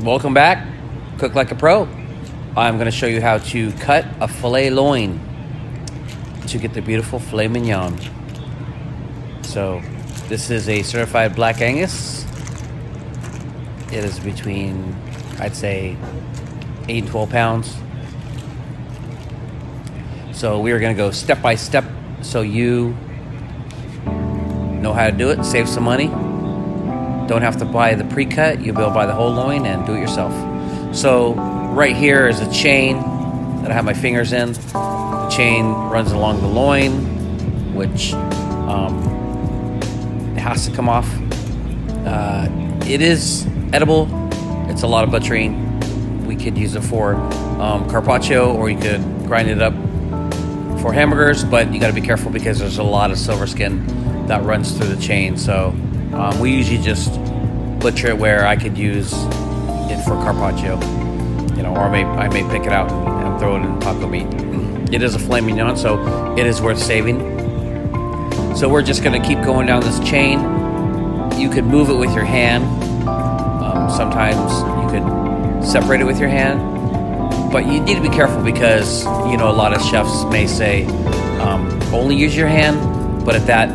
Welcome back, Cook Like a Pro. I'm going to show you how to cut a filet loin to get the beautiful filet mignon. So this is a certified black Angus. It is between, I'd say, 8 and 12 pounds. So we are going to go step by step so you know how to do it, save some money. Don't have to buy the pre-cut. You'll be able to buy the whole loin and do it yourself. So right here is a chain that I have my fingers in. The chain runs along the loin, which has to come off. It is edible. It's a lot of butchering. We could use it for carpaccio, or you could grind it up for hamburgers, but you got to be careful because there's a lot of silver skin that runs through the chain. So we usually just butcher it where I could use it for carpaccio, or I may pick it out and throw it in taco meat. It is a filet mignon, so it is worth saving. So we're just going to keep going down this chain. You could move it with your hand. Sometimes you could separate it with your hand, but you need to be careful because a lot of chefs may say only use your hand, but at that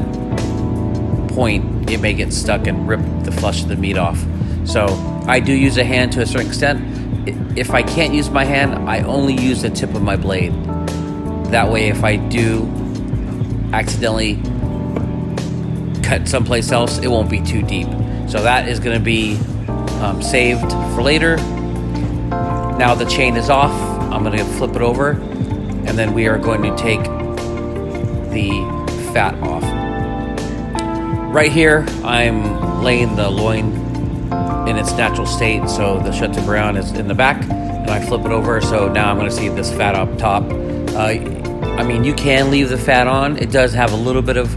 point it may get stuck and rip the flesh of the meat off. So I do use a hand to a certain extent. If I can't use my hand, I only use the tip of my blade. That way, if I do accidentally cut someplace else, it won't be too deep. So that is going to be saved for later. Now the chain is off. I'm going to flip it over, and then we are going to take the fat off. Right here, I'm laying the loin in its natural state, so the Chateaubriand is in the back, and I flip it over, so now I'm going to see this fat up top. You can leave the fat on. It does have a little bit of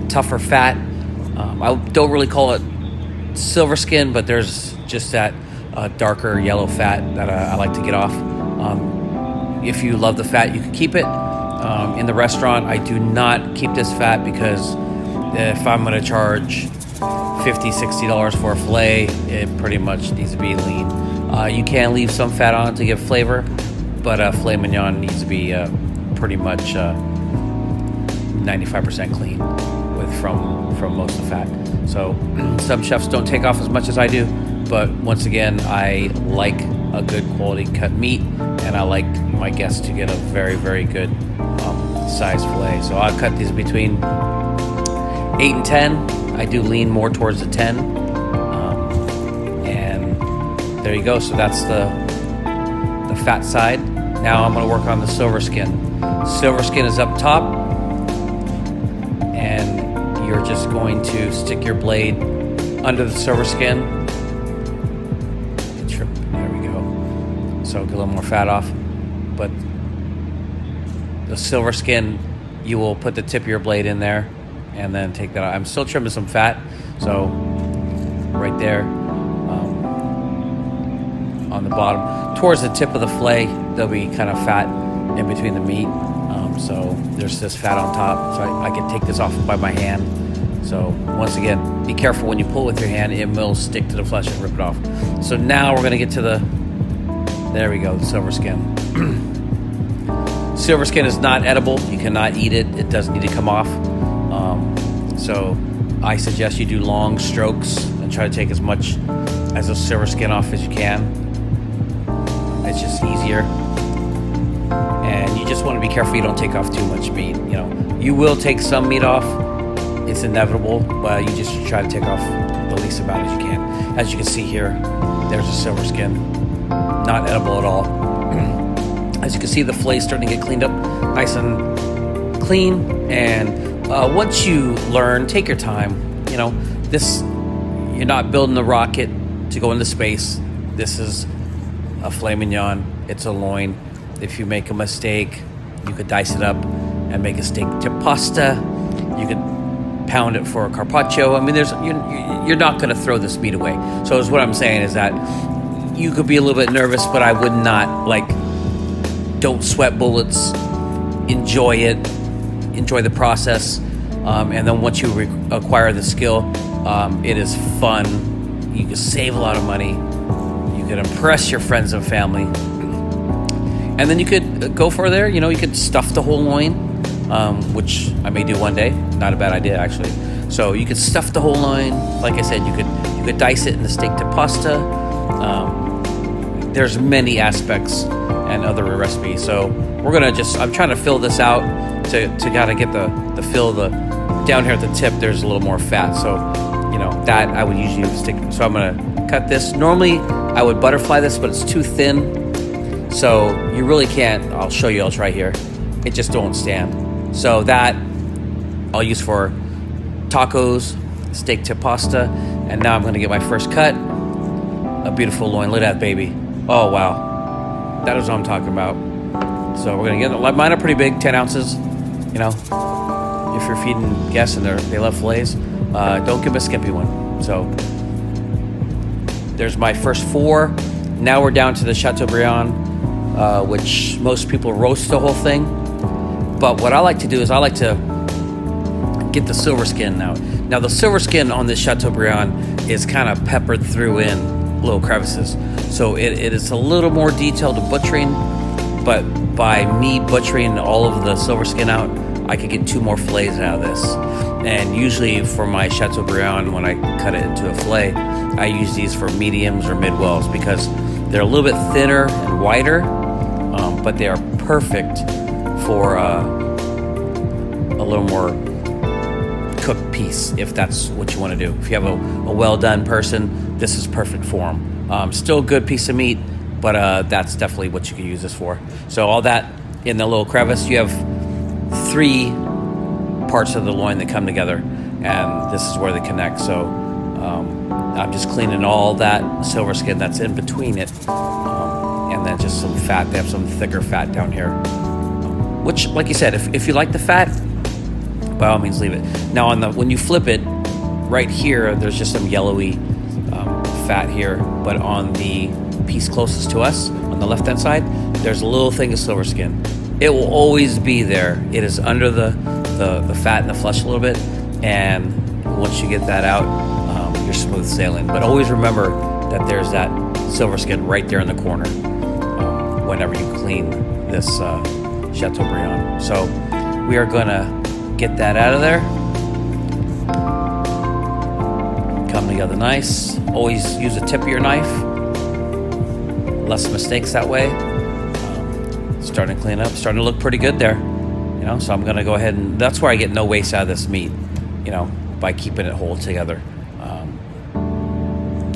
tougher fat. I don't really call it silver skin, but there's just that darker yellow fat that I like to get off. If you love the fat, you can keep it. In the restaurant, I do not keep this fat because if I'm going to charge $50, $60 for a filet, it pretty much needs to be lean. You can leave some fat on to give flavor, but a filet mignon needs to be pretty much 95% clean from most of the fat. So some chefs don't take off as much as I do, but once again, I like a good quality cut meat, and I like my guests to get a very, very good size filet. So I've cut these between 8 and 10. I do lean more towards the 10. And there you go. So that's the fat side. Now I'm going to work on the silver skin. Silver skin is up top, and you're just going to stick your blade under the silver skin. There we go. So get a little more fat off. But the silver skin, you will put the tip of your blade in there and then take that out. I'm still trimming some fat, so right there on the bottom, towards the tip of the fillet, there'll be kind of fat in between the meat. So there's this fat on top, so I can take this off by my hand. So once again, be careful when you pull with your hand; it will stick to the flesh and rip it off. So now we're going to get to there we go, the silver skin. Silver skin is not edible. You cannot eat it. It does need to come off. So I suggest you do long strokes and try to take as much as the silver skin off as you can. It's just easier. And you just want to be careful you don't take off too much meat. You will take some meat off. It's inevitable, but you just try to take off the least amount as you can. As you can see here, there's a silver skin. Not edible at all. As you can see, the filet's starting to get cleaned up nice and clean. And once you learn, take your time. You're not building a rocket to go into space. This is a filet mignon. It's a loin. If you make a mistake, you could dice it up and make a steak to pasta. You could pound it for a carpaccio. You're not going to throw this meat away. So what I'm saying is that you could be a little bit nervous, but I would not don't sweat bullets. Enjoy it. Enjoy the process. And then once you acquire the skill, it is fun You can save a lot of money. You could impress your friends and family. And then you could go further. You know, you could stuff the whole loin, which I may do one day. Not a bad idea, actually. So you could stuff the whole loin. Like I said, you could dice it in the steak to pasta. There's many aspects and other recipes. So we're gonna I'm trying to fill this out to gotta get the fill down here at the tip. There's a little more fat. So, you know, that I would usually stick. So I'm gonna cut this. Normally I would butterfly this, but it's too thin. So you really can't. I'll show you. I'll try here. It just don't stand. So that I'll use for tacos, steak to pasta, and now I'm going to get my first cut. A beautiful loin. Look at that baby. Oh wow, that is what I'm talking about. So we're going to get mine are pretty big, 10 ounces. You know, if you're feeding guests and they love fillets, don't give them a skimpy one. So there's my first 4. Now we're down to the Chateaubriand. Which most people roast the whole thing. But what I like to do is I like to get the silver skin out. Now the silver skin on this Chateaubriand is kind of peppered through in little crevices. So it is a little more detailed to butchering, but by me butchering all of the silver skin out, I could get 2 more fillets out of this. And usually for my Chateaubriand, when I cut it into a fillet, I use these for mediums or mid-wells because they're a little bit thinner and wider. But they are perfect for a little more cooked piece, if that's what you want to do. If you have a well-done person, this is perfect for them. Still a good piece of meat, but that's definitely what you can use this for. So all that in the little crevice, you have 3 parts of the loin that come together, and this is where they connect. So I'm just cleaning all that silver skin that's in between it. And then just some fat. They have some thicker fat down here, which, like you said, if you like the fat, by all means leave it. Now when you flip it, right here, there's just some yellowy fat here, but on the piece closest to us, on the left-hand side, there's a little thing of silver skin. It will always be there. It is under the fat and the flesh a little bit, and once you get that out, you're smooth sailing. But always remember that there's that silver skin right there in the corner. Whenever you clean this Chateaubriand. So we are gonna get that out of there. Come together nice. Always use the tip of your knife. Less mistakes that way. Starting to clean up, starting to look pretty good there. You know, so I'm gonna go ahead and that's where I get no waste out of this meat, you know, by keeping it whole together.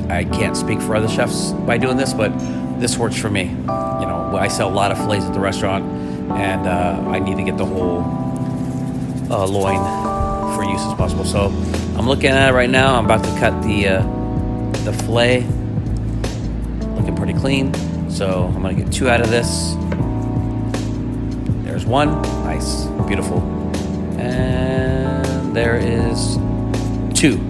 I can't speak for other chefs by doing this, but this works for me. You know, I sell a lot of fillets at the restaurant, and I need to get the whole loin for use as possible. So I'm looking at it right now. I'm about to cut the fillet. Looking pretty clean. So I'm gonna get 2 out of this. There's 1. Nice, beautiful. And there is 2.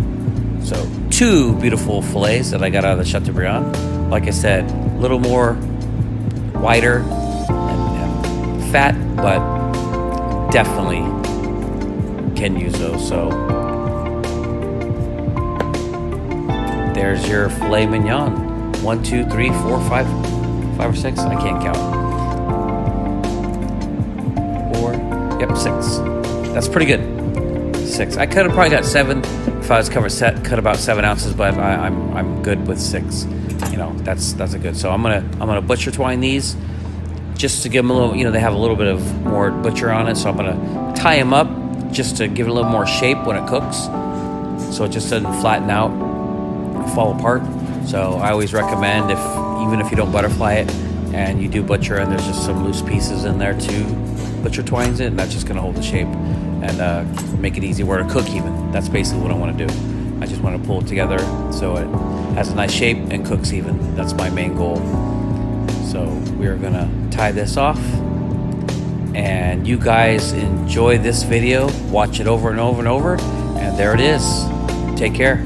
So 2 beautiful fillets that I got out of the Chateaubriand. Like I said, a little more wider and fat, but definitely can use those. So there's your filet mignon. 1, 2, 3, 4, 5 or 6. I can't count. 4. Yep, 6. That's pretty good. 6. I could have probably got 7 if I was cut about 7 ounces, but I'm good with 6. You know, that's a good. So I'm gonna butcher twine these just to give them a little. You know, they have a little bit of more butcher on it, so I'm gonna tie them up just to give it a little more shape when it cooks, so it just doesn't flatten out and fall apart. So I always recommend even if you don't butterfly it and you do butcher and there's just some loose pieces in there too, butcher twines it, and that's just gonna hold the shape and make it easy where to cook even. That's basically what I want to do. I just want to pull it together so it has a nice shape and cooks even. That's my main goal. So we're gonna tie this off, and you guys enjoy this video. Watch it over and over and over, and there it is. Take care.